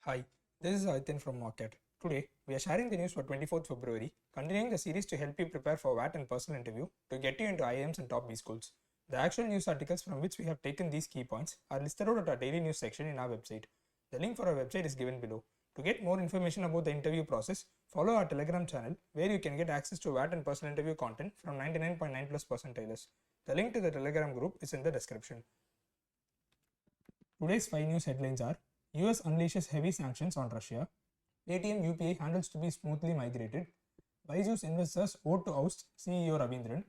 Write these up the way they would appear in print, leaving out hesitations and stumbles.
Hi, this is IIM from Mockat. Today, we are sharing the news for 24th February, continuing the series to help you prepare for WAT and personal interview to get you into IIMs and top B schools. The actual news articles from which we have taken these key points are listed out at our daily news section in our website. The link for our website is given below. To get more information about the interview process, follow our Telegram channel where you can get access to WAT and personal interview content from 99.9 plus percentiles. The link to the Telegram group is in the description. Today's 5 news headlines are: US unleashes heavy sanctions on Russia, Paytm UPI handles to be smoothly migrated, Byju's investors vote to oust CEO Ravindran,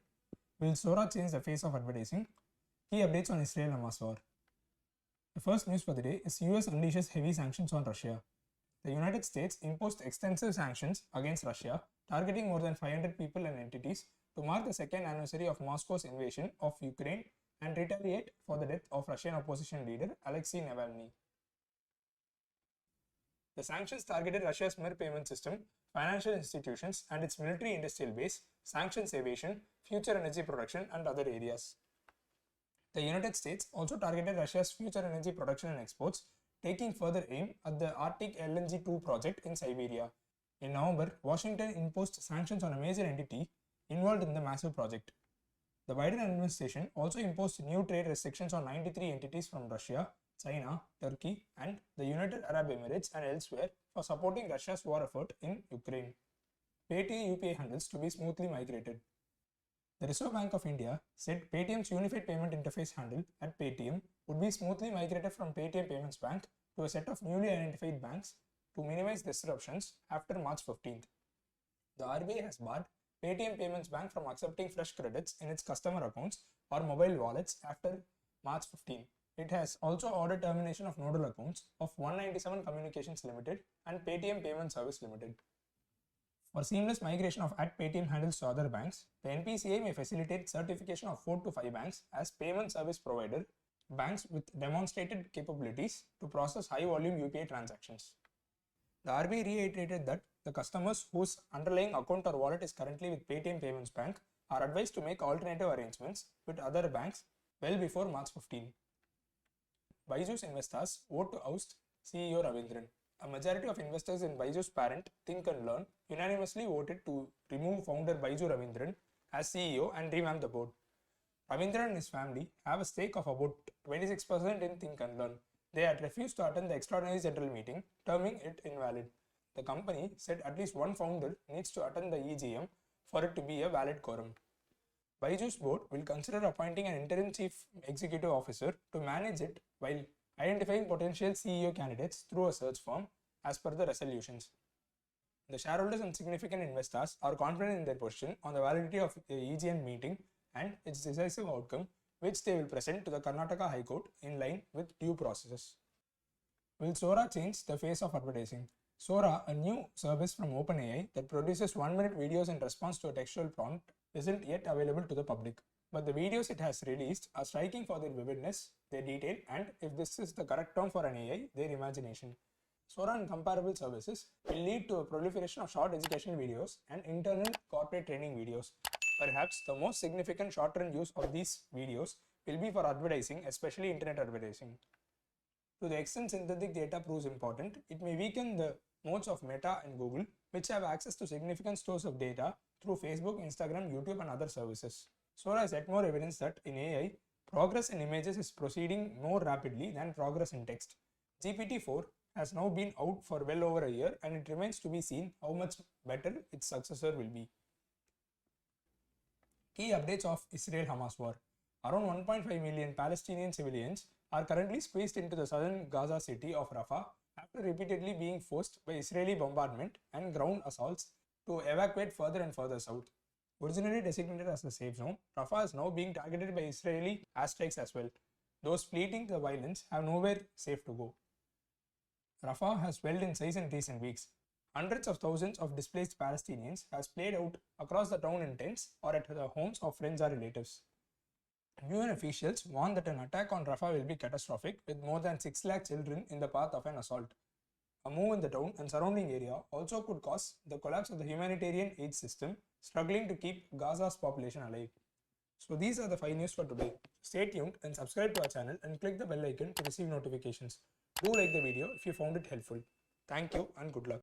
will Sora change the face of advertising, key updates on Israel-Hamas war. The first news for the day is US unleashes heavy sanctions on Russia. The United States imposed extensive sanctions against Russia, targeting more than 500 people and entities to mark the second anniversary of Moscow's invasion of Ukraine and retaliate for the death of Russian opposition leader Alexei Navalny. The sanctions targeted Russia's mirror payment system, financial institutions, and its military industrial base, sanctions aviation, future energy production, and other areas. The United States also targeted Russia's future energy production and exports, taking further aim at the Arctic LNG-2 project in Siberia. In November, Washington imposed sanctions on a major entity involved in the massive project. The Biden administration also imposed new trade restrictions on 93 entities from Russia, China, Turkey, and the United Arab Emirates and elsewhere for supporting Russia's war effort in Ukraine. Paytm UPI handles to be smoothly migrated. The Reserve Bank of India said Paytm's Unified Payment Interface handle at Paytm would be smoothly migrated from Paytm Payments Bank to a set of newly identified banks to minimize disruptions after March 15th. The RBI has barred Paytm Payments Bank from accepting fresh credits in its customer accounts or mobile wallets after March 15. It has also ordered termination of nodal accounts of 197 Communications Limited and Paytm Payment Service Limited. For seamless migration of @Paytm handles to other banks, the NPCI may facilitate certification of 4 to 5 banks as payment service provider, banks with demonstrated capabilities to process high volume UPI transactions. The RBI reiterated that the customers whose underlying account or wallet is currently with Paytm Payments Bank are advised to make alternative arrangements with other banks well before March 15. Byju's investors vote to oust CEO Ravindran. A majority of investors in Byju's parent Think and Learn unanimously voted to remove founder Byju Ravindran as CEO and revamp the board. Ravindran and his family have a stake of about 26% in Think and Learn. They had refused to attend the extraordinary general meeting, terming it invalid. The company said at least one founder needs to attend the EGM for it to be a valid quorum. Byju's board will consider appointing an interim chief executive officer to manage it while identifying potential CEO candidates through a search firm as per the resolutions. The shareholders and significant investors are confident in their position on the validity of the EGM meeting and its decisive outcome, which they will present to the Karnataka High Court in line with due processes. Will Sora change the face of advertising? Sora, a new service from OpenAI that produces 1-minute videos in response to a textual prompt, isn't yet available to the public. But the videos it has released are striking for their vividness, their detail, and, if this is the correct term for an AI, their imagination. Sora and comparable services will lead to a proliferation of short educational videos and internal corporate training videos. Perhaps the most significant short-run use of these videos will be for advertising, especially internet advertising. To the extent synthetic data proves important, it may weaken the moats of Meta and Google, which have access to significant stores of data through Facebook, Instagram, YouTube, and other services. Sora has yet more evidence that in AI, progress in images is proceeding more rapidly than progress in text. GPT-4 has now been out for well over a year, and it remains to be seen how much better its successor will be. Key updates of Israel-Hamas war. Around 1.5 million Palestinian civilians are currently squeezed into the southern Gaza city of Rafah after repeatedly being forced by Israeli bombardment and ground assaults to evacuate further and further south. Originally designated as a safe zone, Rafah is now being targeted by Israeli airstrikes as well. Those fleeing the violence have nowhere safe to go. Rafah has swelled in size in recent weeks. Hundreds of thousands of displaced Palestinians have played out across the town in tents or at the homes of friends or relatives. UN officials warn that an attack on Rafah will be catastrophic, with more than 6 lakh children in the path of an assault. A move in the town and surrounding area also could cause the collapse of the humanitarian aid system, struggling to keep Gaza's population alive. So these are the 5 news for today. Stay tuned and subscribe to our channel and click the bell icon to receive notifications. Do like the video if you found it helpful. Thank you and good luck.